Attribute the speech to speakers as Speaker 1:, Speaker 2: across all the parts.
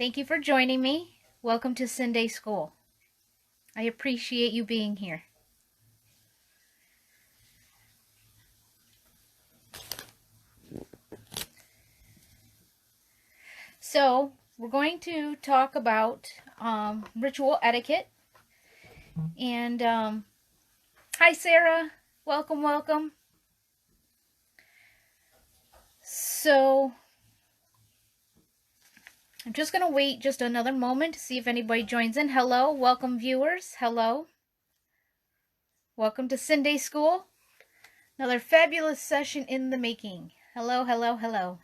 Speaker 1: Thank you for joining me. Welcome to Sinday School. I appreciate you being here. So, we're going to talk about ritual etiquette. And hi, Sarah. Welcome, welcome. So, I'm just going to wait just another moment to see if anybody joins in. Hello, welcome, viewers. Hello. Welcome to Sinday School. Another fabulous session in the making. Hello, hello, hello.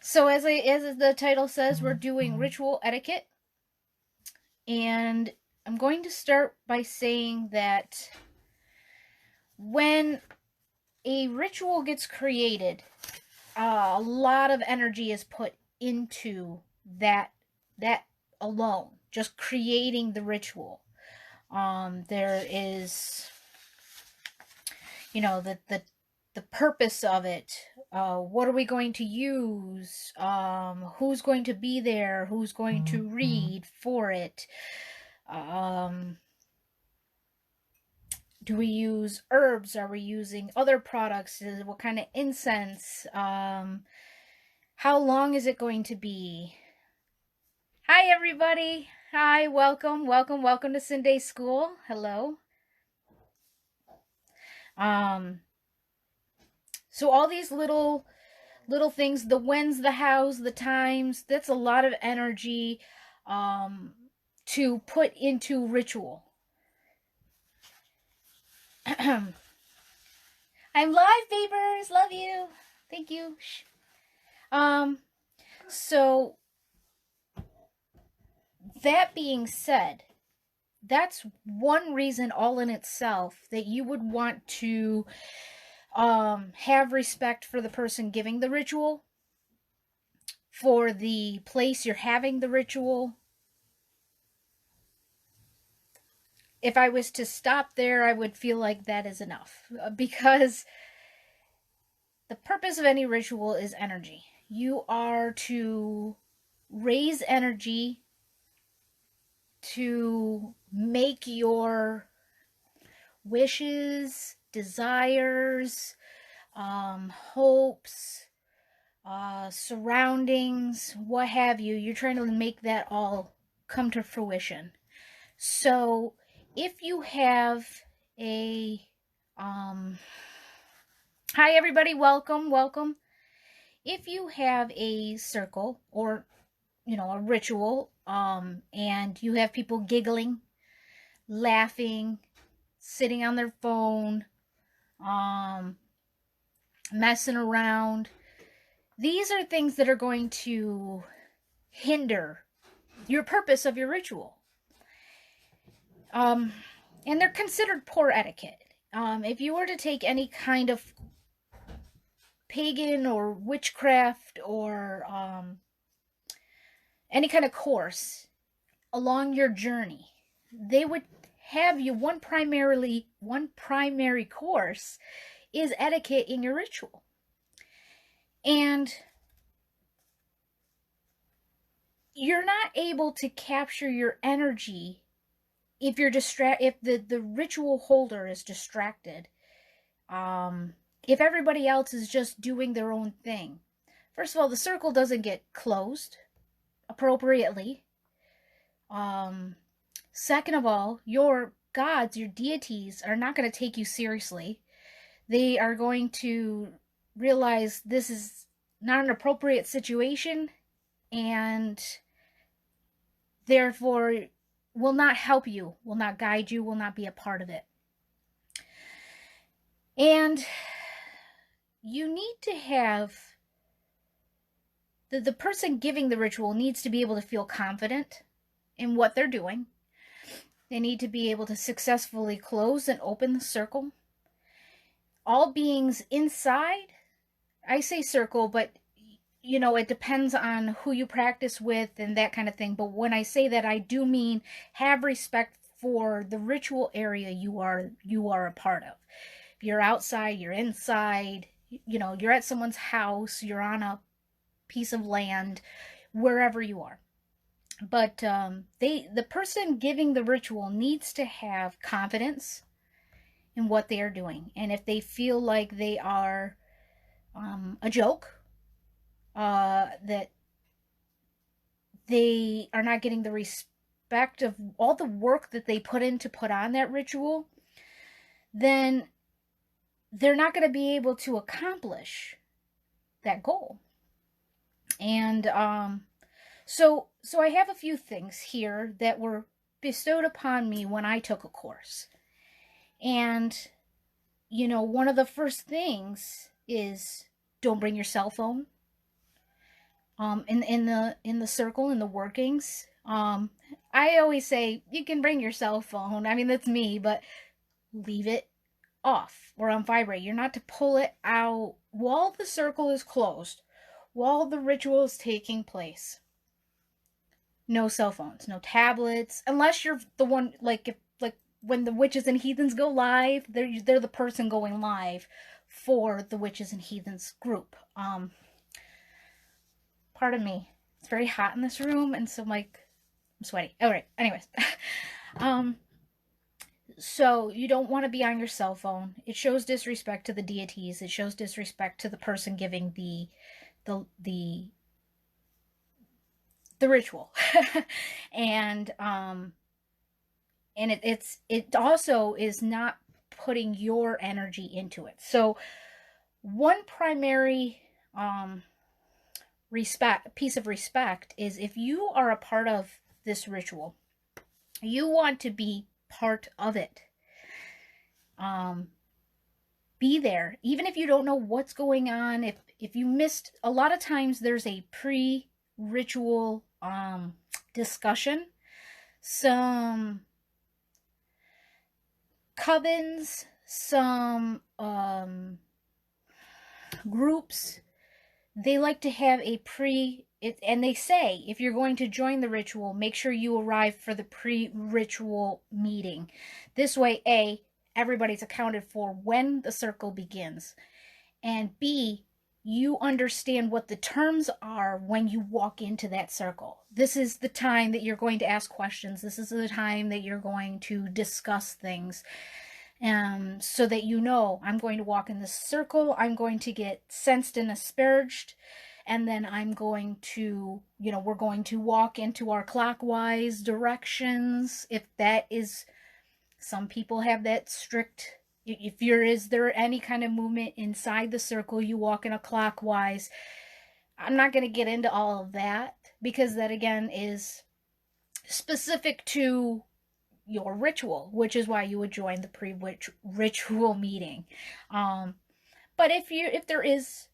Speaker 1: So as the title says, we're doing ritual etiquette. And I'm going to start by saying that when a ritual gets created, a lot of energy is put into that alone, just creating the ritual. There is, the purpose of it. What are we going to use? Who's going to be there? Who's going to read for it? Do we use herbs? Are we using other products? What kind of incense? How long is it going to be? Hi, everybody. Hi, welcome, welcome, welcome to Sinday School. Hello. So all these little things, the whens, the hows, the times, that's a lot of energy to put into ritual. I'm live, Babers. Love you. Thank you. So that being said, that's one reason all in itself that you would want to have respect for the person giving the ritual, for the place you're having the ritual. If I was to stop there, I would feel like that is enough, because the purpose of any ritual is energy. You are to raise energy to make your wishes, desires, hopes, surroundings, what have you. You're trying to make that all come to fruition. So if you have a hi everybody, welcome, welcome. If you have a circle or a ritual, and you have people giggling, laughing, sitting on their phone, messing around, these are things that are going to hinder your purpose of your ritual. And they're considered poor etiquette. If you were to take any kind of pagan or witchcraft or any kind of course along your journey, they would have you one primary course is etiquette in your ritual. And you're not able to capture your energy if the ritual holder is distracted, if everybody else is just doing their own thing. First of all, the circle doesn't get closed appropriately. Second of all, your gods, your deities, are not going to take you seriously. They are going to realize this is not an appropriate situation, and therefore will not help you, will not guide you, will not be a part of it. And you need to have the person giving the ritual needs to be able to feel confident in what they're doing. They need to be able to successfully close and open the circle. All beings inside, I say circle, but it depends on who you practice with and that kind of thing. But when I say that, I do mean have respect for the ritual area you are a part of. If you're outside, you're inside, you're at someone's house, you're on a piece of land, wherever you are. But the person giving the ritual needs to have confidence in what they are doing. And if they feel like they are a joke, that they are not getting the respect of all the work that they put in to put on that ritual, then they're not going to be able to accomplish that goal. And so I have a few things here that were bestowed upon me when I took a course. And one of the first things is, don't bring your cell phone. In the circle, in the workings, I always say you can bring your cell phone. I mean, that's me, but leave it off or on vibrate. You're not to pull it out while the circle is closed, while the ritual is taking place. No cell phones, no tablets, unless you're the one, like when the witches and heathens go live, they're the person going live for the witches and heathens group. Pardon me, it's very hot in this room, and so I'm sweaty. All right, anyways. So you don't want to be on your cell phone. It shows disrespect to the deities. It shows disrespect to the person giving the ritual. And it also is not putting your energy into it. So one primary piece of respect is, if you are a part of this ritual, you want to be part of it. Be there, even if you don't know what's going on. If you missed, a lot of times there's a pre-ritual discussion, some covens, some groups, they like to have a and they say, if you're going to join the ritual, make sure you arrive for the pre-ritual meeting. This way, A, everybody's accounted for when the circle begins, and B, you understand what the terms are when you walk into that circle. This is the time that you're going to ask questions. This is the time that you're going to discuss things. So that I'm going to walk in this circle, I'm going to get sensed and asperged, and then I'm going to, we're going to walk into our clockwise directions. If that is, some people have that strict, is there any kind of movement inside the circle, you walk in a clockwise. I'm not going to get into all of that, because that again is specific to your ritual, which is why you would join the pre-ritual meeting. But if there is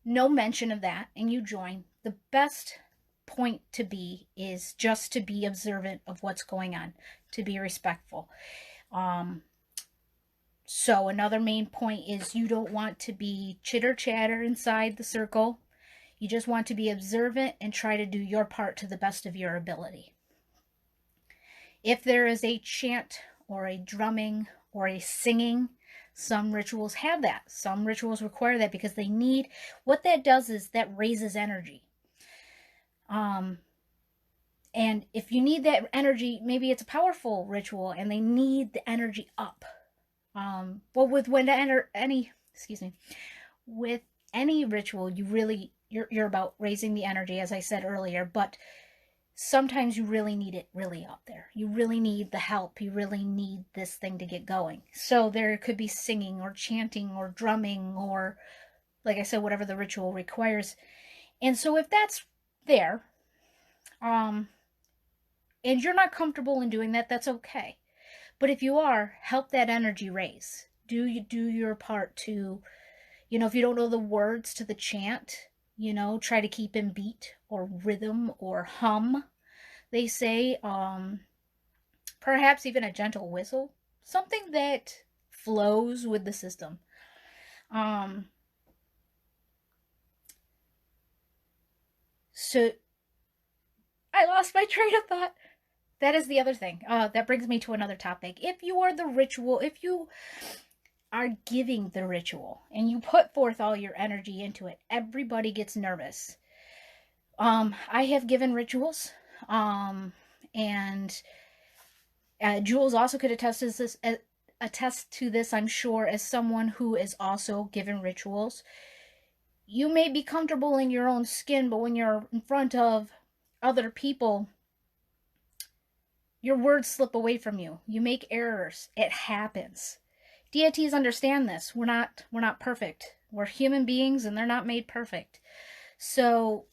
Speaker 1: no mention of that and you join, the best point to be is just to be observant of what's going on, to be respectful. So another main point is, you don't want to be chitter chatter inside the circle. You just want to be observant and try to do your part to the best of your ability. If there is a chant or a drumming or a singing, some rituals have that. Some rituals require that, because they need, what that does is that raises energy. And if you need that energy, maybe it's a powerful ritual and they need the energy up. With any ritual, you're about raising the energy, as I said earlier, but sometimes you really need it really up there. You really need the help. You really need this thing to get going. So there could be singing or chanting or drumming, or, like I said, whatever the ritual requires. And so if that's there, and you're not comfortable in doing that, that's okay. But if you are, help that energy raise. Do your part to, if you don't know the words to the chant, try to keep in beat or rhythm or hum. They say, perhaps even a gentle whistle, something that flows with the system. So I lost my train of thought. That is the other thing. That brings me to another topic. If you are the ritual, if you are giving the ritual and you put forth all your energy into it, everybody gets nervous. I have given rituals, and Jules also could attest to this, I'm sure, as someone who is also given rituals. You may be comfortable in your own skin, but when you're in front of other people, your words slip away from you. You make errors. It happens. Deities understand this. We're not perfect. We're human beings and they're not made perfect. So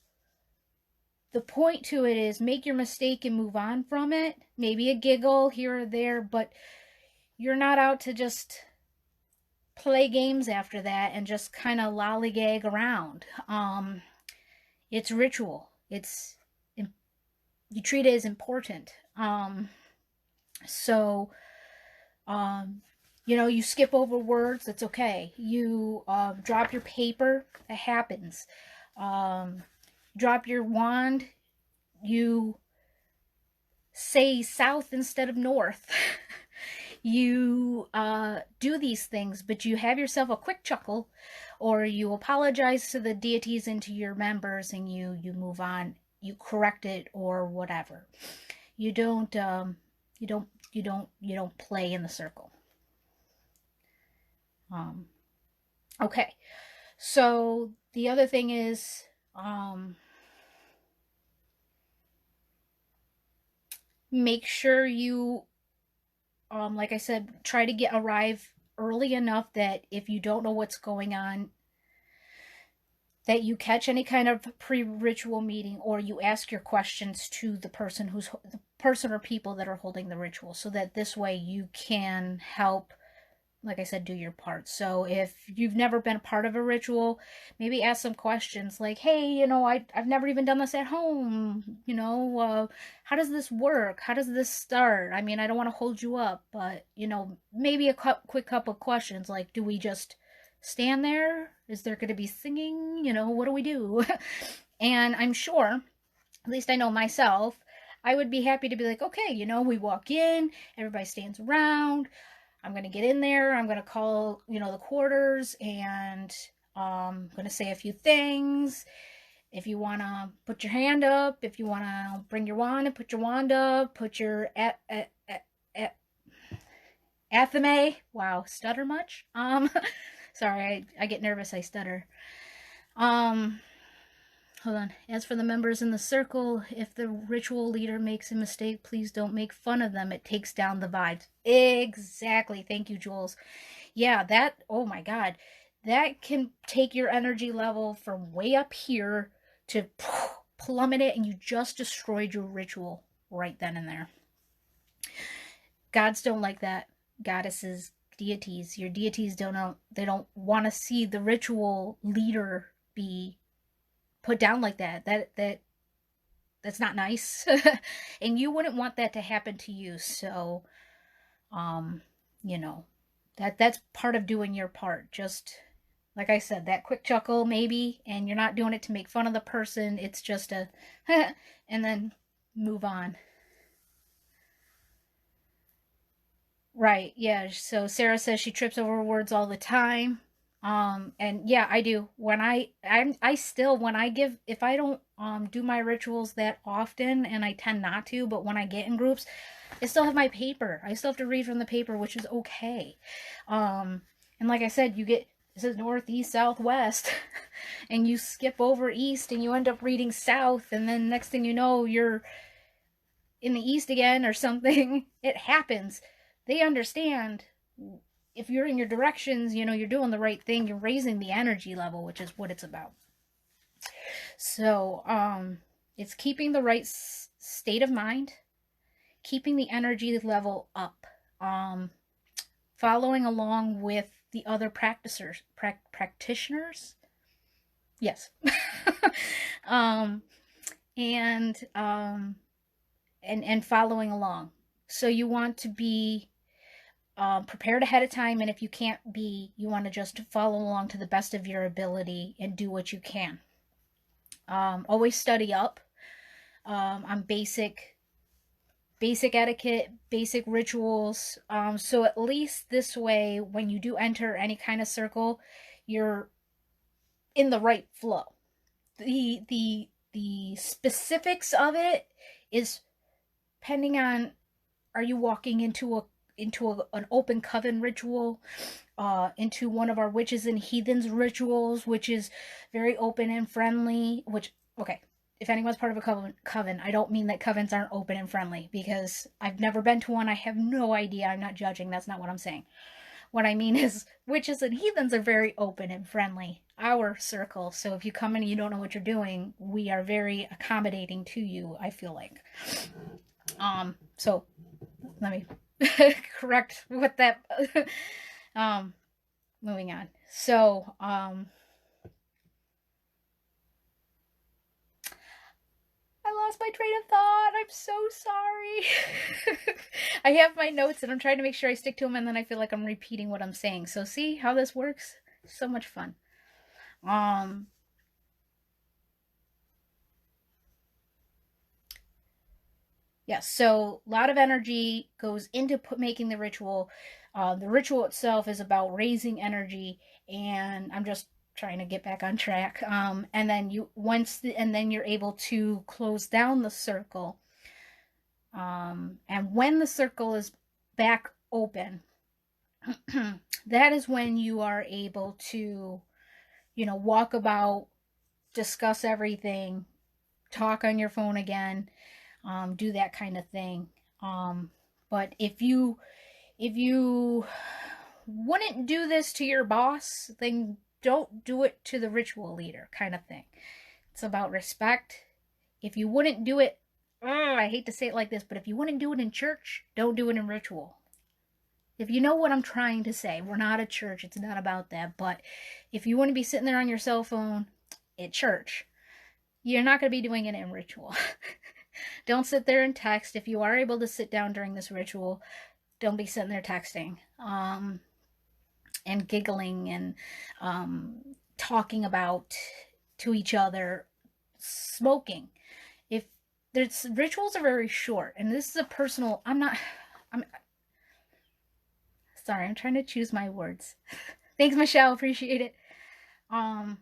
Speaker 1: the point to it is make your mistake and move on from it. Maybe a giggle here or there, but you're not out to just play games after that and just kind of lollygag around. It's ritual. It's you treat it as important. So you skip over words. That's okay. You drop your paper. That happens. Drop your wand. You say south instead of north. You do these things, but you have yourself a quick chuckle, or you apologize to the deities and to your members, and you move on. You correct it or whatever. You don't play in the circle. Okay. So the other thing is, make sure you, like I said, try to arrive early enough that if you don't know what's going on, that you catch any kind of pre-ritual meeting, or you ask your questions to the person or people that are holding the ritual, so that this way you can help, like I said, do your part. So if you've never been a part of a ritual, maybe ask some questions like, hey, I've never even done this at home. How does this work? How does this start? I mean, I don't want to hold you up, but, maybe a quick couple questions like, do we just stand there? Is there going to be singing? What do we do? And I'm sure, at least I know myself, I would be happy to be like, okay, we walk in, everybody stands around. I'm going to get in there. I'm going to call, the quarters, and I'm going to say a few things. If you want to put your hand up, if you want to bring your wand and put your wand up, put your athame. Wow, stutter much? Sorry, I get nervous. I stutter. Hold on. As for the members in the circle, if the ritual leader makes a mistake, please don't make fun of them. It takes down the vibes. Exactly. Thank you, Jules. Yeah, oh my God. That can take your energy level from way up here to plummet it, and you just destroyed your ritual right then and there. Gods don't like that. Goddesses, deities. Your deities don't want to see the ritual leader be put down like that. That's not nice. And you wouldn't want that to happen to you. So that's part of doing your part. Just like I said, that quick chuckle maybe, and you're not doing it to make fun of the person. It's just a and then move on. Right, yeah. So Sarah says she trips over words all the time. And yeah, I do. I still, when I give, if I don't do my rituals that often, and I tend not to, but when I get in groups, I still have my paper. I still have to read from the paper, which is okay. And like I said, this is north, east, south, west, and you skip over east and you end up reading south, and then next thing you know, you're in the east again or something. It happens. They understand. If you're in your directions, you're doing the right thing. You're raising the energy level, which is what it's about. So, it's keeping the right state of mind, keeping the energy level up, following along with the other practitioners. Yes. And following along. So you want to be prepared ahead of time, and if you can't be, you want to just follow along to the best of your ability and do what you can. Always study up on basic etiquette, basic rituals, so at least this way, when you do enter any kind of circle, you're in the right flow. The the specifics of it is depending on, are you walking into an open coven ritual, into one of our witches and heathens rituals, which is very open and friendly, which, okay, if anyone's part of a coven, I don't mean that covens aren't open and friendly, because I've never been to one. I have no idea. I'm not judging. That's not what I'm saying. What I mean is witches and heathens are very open and friendly. Our circle. So if you come in and you don't know what you're doing, we are very accommodating to you, I feel like. So let me correct what that moving on. So I lost my train of thought. I'm so sorry. I have my notes and I'm trying to make sure I stick to them, and then I feel like I'm repeating what I'm saying. So see how this works? So much fun. Yes, so a lot of energy goes into making the ritual. The ritual itself is about raising energy, and I'm just trying to get back on track. And then you're able to close down the circle. And when the circle is back open, that is when you are able to, walk about, discuss everything, talk on your phone again, do that kind of thing. But if you wouldn't do this to your boss, then don't do it to the ritual leader, kind of thing. It's about respect. If you wouldn't do it, I hate to say it like this, but if you wouldn't do it in church, don't do it in ritual. If you know what I'm trying to say, we're not a church. It's not about that. But if you want to be sitting there on your cell phone at church, you're not going to be doing it in ritual. Don't sit there and text. If you are able to sit down during this ritual, don't be sitting there texting and giggling and talking about to each other, smoking. If there's rituals are very short, and this is a personal. I'm sorry. I'm trying to choose my words. Thanks, Michelle. Appreciate it. The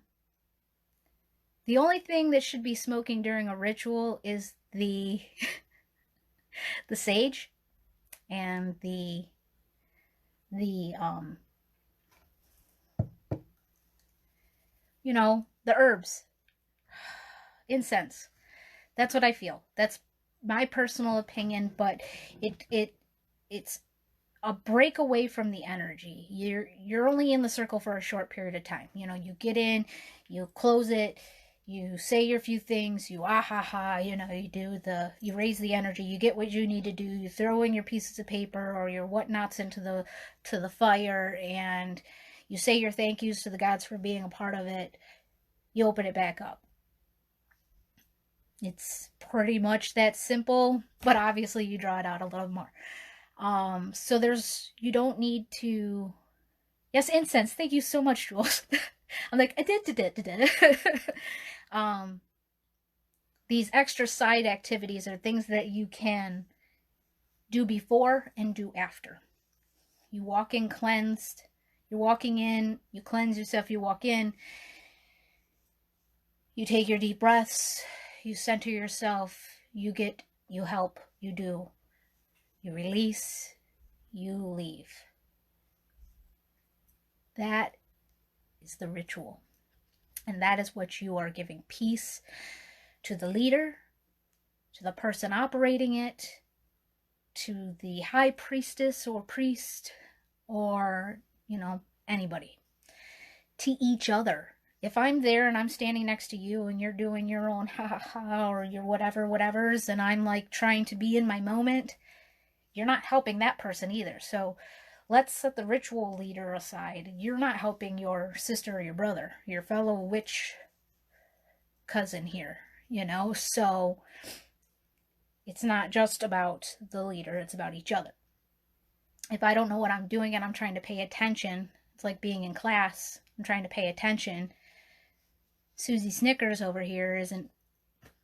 Speaker 1: only thing that should be smoking during a ritual is the the sage and the the herbs, incense. That's what I feel. That's my personal opinion, but it's a break away from the energy. You're only in the circle for a short period of time. You get in, you close it, you say your few things, you you raise the energy, you get what you need to do, you throw in your pieces of paper or your whatnots into the fire, and you say your thank yous to the gods for being a part of it. You open it back up. It's pretty much that simple, but obviously you draw it out a little more. So you don't need to, yes, incense. Thank you so much, Jules. I'm like, I did. These extra side activities are things that you can do before and do after. You walk in cleansed. You're walking in, you cleanse yourself, you walk in, you take your deep breaths, you center yourself, you help, you do, you release, you leave. That is the ritual. And that is what you are giving peace to the leader, to the person operating it, to the high priestess or priest, or, anybody. To each other. If I'm there and I'm standing next to you and you're doing your own ha ha ha or your whatever's, and I'm like trying to be in my moment, you're not helping that person either. So let's set the ritual leader aside. You're not helping your sister or your brother, your fellow witch cousin here, So it's not just about the leader, it's about each other. If I don't know what I'm doing and I'm trying to pay attention, it's like being in class. I'm trying to pay attention. Susie Snickers over here isn't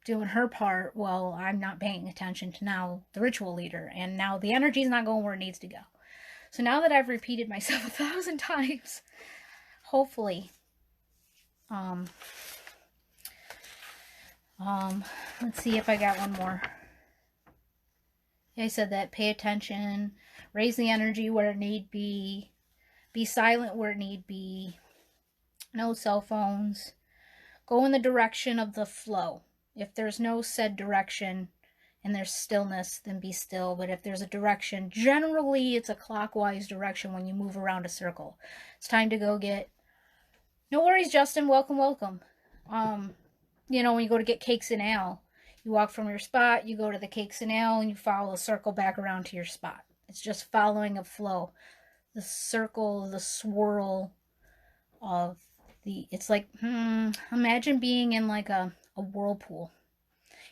Speaker 1: doing her part. Well, I'm not paying attention to now the ritual leader, and now the energy's not going where it needs to go. So now that I've repeated myself 1,000 times, hopefully, Um, let's see if I got one more. I said that. Pay attention. Raise the energy where it need be. Be silent where it need be. No cell phones. Go in the direction of the flow. If there's no said direction and there's stillness, then be still. But if there's a direction, generally it's a clockwise direction when you move around a circle. It's time to go get... No worries, Justin. Welcome, welcome. You know, when you go to get cakes and ale, you walk from your spot, you go to the cakes and ale, and you follow a circle back around to your spot. It's just following a flow. The circle, the swirl of the... It's like, imagine being in like a whirlpool.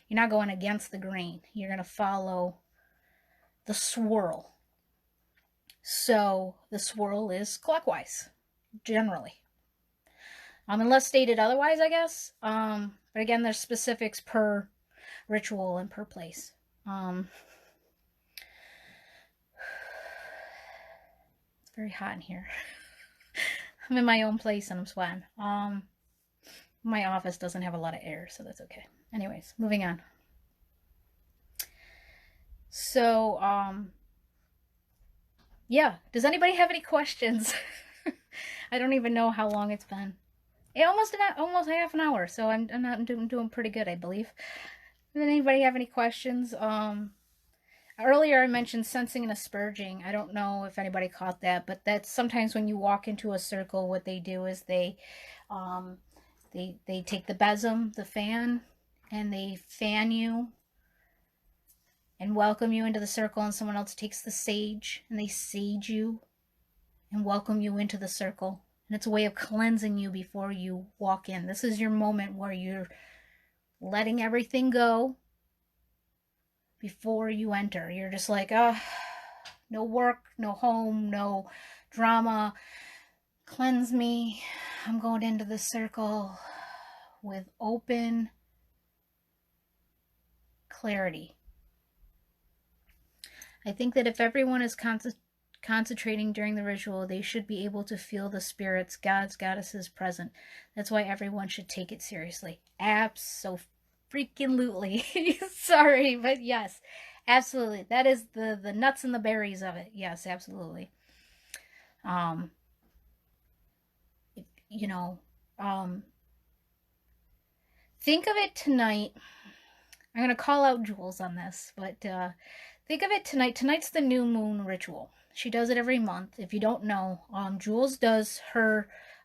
Speaker 1: You're not going against the grain. You're going to follow the swirl. So the swirl is clockwise, generally. Unless stated otherwise, I guess. But again, there's specifics per ritual and per place. It's very hot in here. I'm in my own place and I'm sweating. My office doesn't have a lot of air, so that's okay. Anyways, moving on. So, yeah. Does anybody have any questions? I don't even know how long it's been. Almost half an hour, so I'm doing pretty good, I believe. Does anybody have any questions? Earlier I mentioned sensing and asperging. I don't know if anybody caught that, but that's sometimes when you walk into a circle, what they do is they take the besom, the fan, and they fan you and welcome you into the circle, and someone else takes the sage and they sage you and welcome you into the circle. And it's a way of cleansing you before you walk in. This is your moment where you're letting everything go before you enter. You're just like, no work, no home, no drama. Cleanse me. I'm going into the circle with open clarity. I think that if everyone is concentrating during the ritual, they should be able to feel the spirits, gods, goddesses present. That's why everyone should take it seriously. Abso-freaking-lutely. Sorry, but yes, absolutely. That is the nuts and the berries of it. Yes, absolutely. Think of it tonight. I'm going to call out Jules on this, but think of it tonight. Tonight's the new moon ritual. She does it every month. If you don't know, Jules does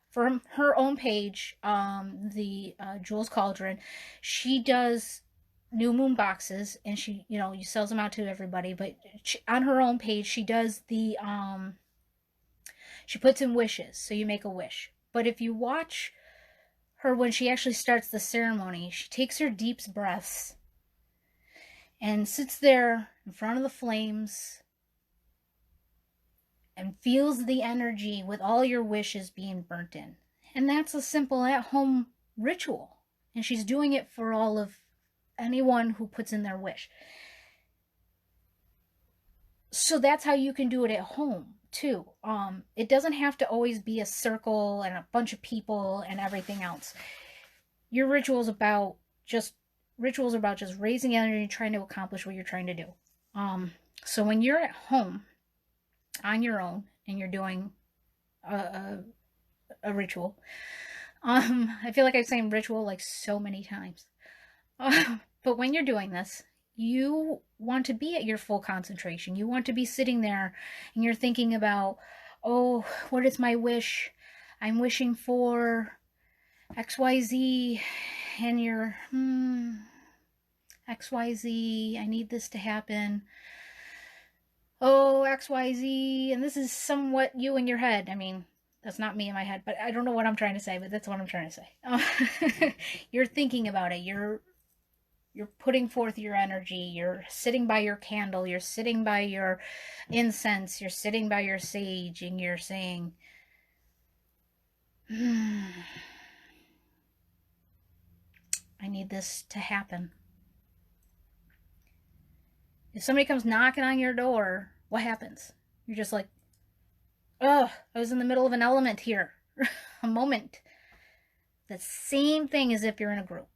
Speaker 1: from her own page, the Jules Cauldron. She does new moon boxes, and she sells them out to everybody. But on her own page, she does the she puts in wishes, so you make a wish. But if you watch her when she actually starts the ceremony, she takes her deep breaths and sits there in front of the flames and feels the energy with all your wishes being burnt in. And that's a simple at-home ritual. And she's doing it for all of anyone who puts in their wish. So that's how you can do it at home too. It doesn't have to always be a circle and a bunch of people and everything else. Your rituals are about just raising energy and trying to accomplish what you're trying to do. So when you're at home on your own and you're doing a ritual, I feel like I'm saying ritual like so many times. But when you're doing this, you want to be at your full concentration. You want to be sitting there and you're thinking about, oh, what is my wish? I'm wishing for XYZ, and you're, XYZ, I need this to happen. Oh, XYZ, and this is somewhat you in your head. I mean, that's not me in my head, but I don't know what I'm trying to say, but that's what I'm trying to say. You're thinking about it. You're putting forth your energy. You're sitting by your candle. You're sitting by your incense. You're sitting by your sage, and you're saying, I need this to happen. If somebody comes knocking on your door, what happens? You're just like, I was in the middle of an element here. A moment. The same thing as if you're in a group.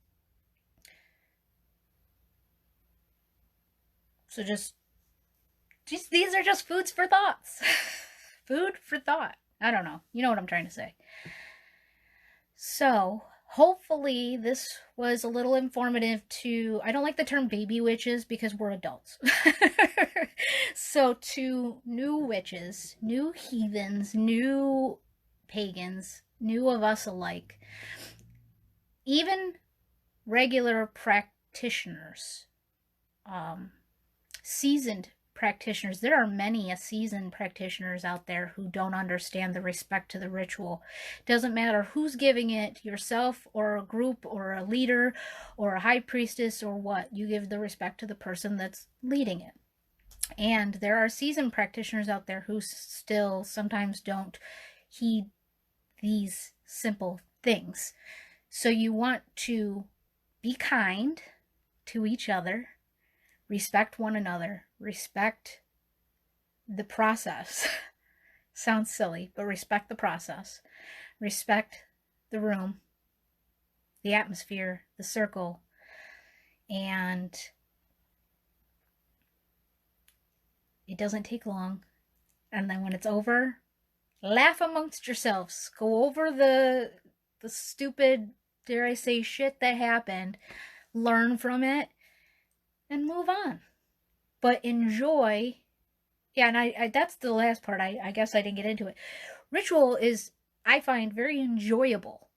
Speaker 1: So just these are just foods for thoughts. Food for thought. I don't know. You know what I'm trying to say. So hopefully this was a little informative to, I don't like the term baby witches because we're adults. So to new witches, new heathens, new pagans, new of us alike, even regular practitioners, seasoned practitioners. There are many seasoned practitioners out there who don't understand the respect to the ritual. Doesn't matter who's giving it, yourself or a group or a leader or a high priestess or what. You give the respect to the person that's leading it. And there are seasoned practitioners out there who still sometimes don't heed these simple things. So you want to be kind to each other, respect one another, respect the process. Sounds silly, but respect the process. Respect the room, the atmosphere, the circle, and it doesn't take long. And then when it's over, laugh amongst yourselves. Go over the stupid, dare I say, shit that happened. Learn from it and move on. But enjoy. Yeah, and I that's the last part. I guess I didn't get into it. Ritual is, I find, very enjoyable.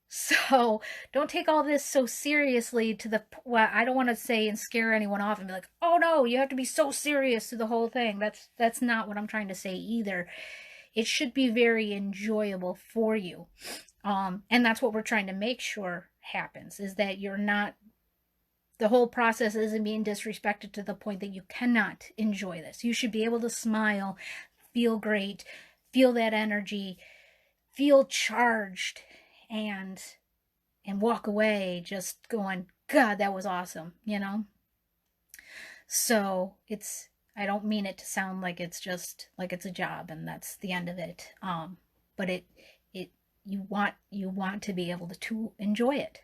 Speaker 1: So don't take all this so seriously to the, well, I don't want to say and scare anyone off and be like, oh no, you have to be so serious to the whole thing. That's not what I'm trying to say either. It should be very enjoyable for you. And that's what we're trying to make sure happens, is that you're not, the whole process isn't being disrespected to the point that you cannot enjoy this. You should be able to smile, feel great, feel that energy, feel charged, and walk away just going, God, that was awesome, you know? So it's, I don't mean it to sound like it's just like it's a job and that's the end of it. But you want to be able to enjoy it.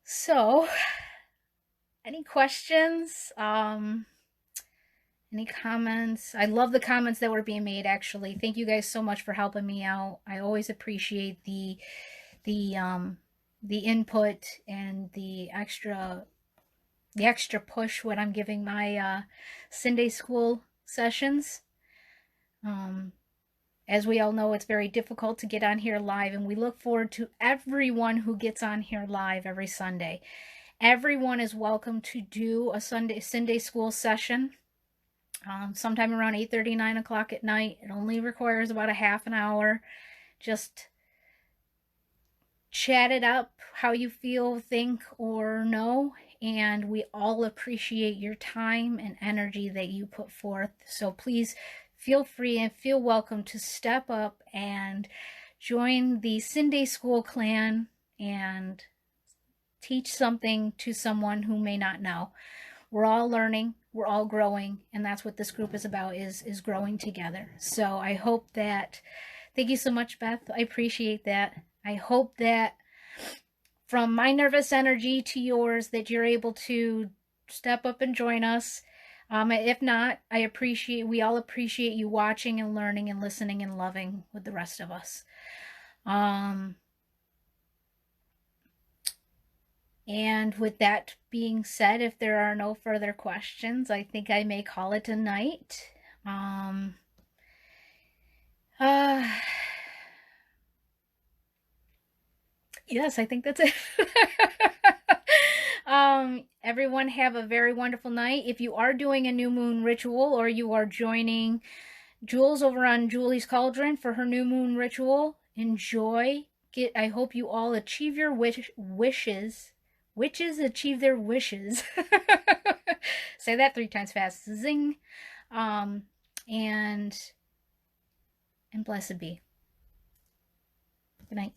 Speaker 1: So, any questions? Any comments? I love the comments that were being made, actually. Thank you guys so much for helping me out. I always appreciate the input and the extra push when I'm giving my Sinday school sessions. As we all know, it's very difficult to get on here live, and we look forward to everyone who gets on here live every Sunday. Everyone is welcome to do a Sinday school session sometime around 8:30, 9 o'clock at night. It only requires about a half an hour. Just chat it up how you feel, think, or know, and we all appreciate your time and energy that you put forth. So please feel free and feel welcome to step up and join the Sinday School clan and teach something to someone who may not know. We're all learning, we're all growing, and that's what this group is about, is growing together. So I hope that, thank you so much, Beth. I appreciate that. I hope that from my nervous energy to yours, that you're able to step up and join us. If not, we all appreciate you watching and learning and listening and loving with the rest of us. And with that being said, if there are no further questions, I think I may call it a night. Yes, I think that's it. Everyone have a very wonderful night. If you are doing a new moon ritual, or you are joining Jules over on Julie's Cauldron for her new moon ritual, enjoy. I hope you all achieve your wishes. Witches achieve their wishes. Say that 3 times fast. Zing. And blessed be. Good night.